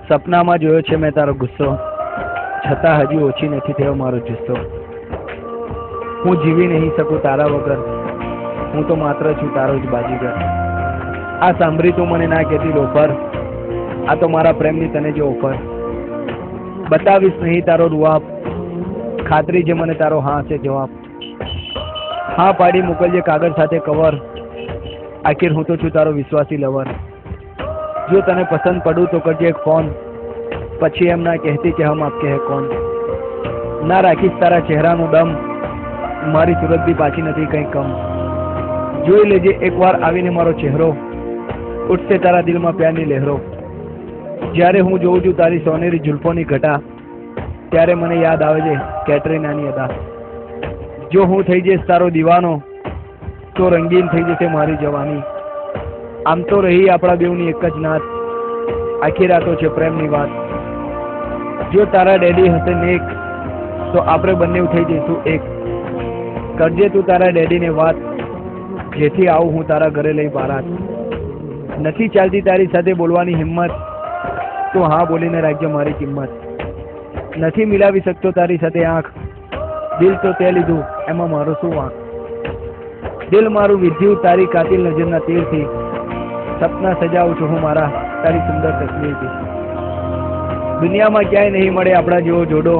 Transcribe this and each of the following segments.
સપનામાં જોયો છે મેં તારો ગુસ્સો, છતાં હજી ઓછી નથી થયો મારો જુસ્સો. હું જીવી નહીં શકું તારા વગર, હું તો માત્ર છું તારો જ બાજીગર. આ સાંભળી તું મને ના કહેતી લોફર, આ તો મારા પ્રેમની તને જે ઓફર. બતાવીશ નહીં તારો રૂઆબ, ખાતરી છે મને તારો હા છે જવાબ. હા પાડી મોકલજે કાગળ સાથે કવર, આખિર હું તો છું તારો વિશ્વાસી લવર. જો તને પસંદ પડું તો કરજે એક ફોન, પછી એમ ના કહેતી કે હમ આપકે હે કોણ. ના રાખીશ તારા ચહેરાનો દમ, મારી સુરત બી પાછી નથી કંઈ કમ. જોઈ લેજે એકવાર આવીને મારો ચહેરો, ઉઠશે તારા દિલમાં પ્યારની લહેરો. જ્યારે હું જોઉં છું તારી સોનેરી જુલ્ફોની ઘટા, ત્યારે મને યાદ આવે છે કેટરીનાની અદા. જો હું થઈ જઈશ તારો દીવાનો, તો રંગીન થઈ જશે મારી જવાની. આમ તો રહી આપણા બેઉની એક જ નાત, આખી રાતો છે પ્રેમની વાત. જો તારા ડેડી હશે નેક, તો આપણે બંને થઈ જઈશું એક. કરજે તું તારા ડેડીને વાત, જેથી આવું હું તારા ઘરે લઈ બારાત. નથી ચાલતી તારી સાથે બોલવાની હિંમત, તો હા બોલીને રાખજો મારી કિંમત. નથી મિલાવી શકતો તારી સાથે આંખ, દિલ તો તે લીધું એમાં મારો શું વાંક. દિલ મારું વિધ્યું તારી કાતિલ નજરના તીરથી, સપના સજાવું છું હું મારા તારી સુંદર તસવીરથી. દુનિયામાં ક્યાંય નહીં મળે આપણા જેવો જોડો,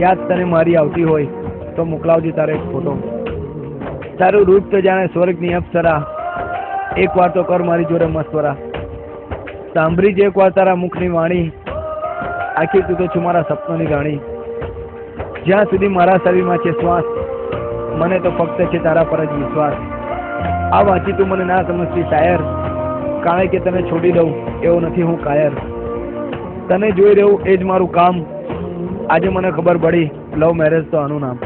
યાદ તને મારી આવતી હોય તો મોકલાવજે તારો એક ફોટો. તારું રૂપ તો જાણે સ્વર્ગની અપ્સરા, એકવાર તો કર મારી જોડે મસ્વરા. સાંભળી જ એકવાર તારા મુખની વાણી, આખી તું તો છું મારા સપનોની રાણી. જ્યાં સુધી મારા શરીરમાં છે શ્વાસ, મને તો ફક્ત છે તારા પર જ વિશ્વાસ. આ વાંચી તું મને ના સમજતી શાયર, કારણ કે તને છોડી દઉં એવો નથી હું કાયર. તને જોઈ રહ્યું એ જ મારું કામ, આજે મને ખબર પડી લવ મેરેજ તો આનું નામ.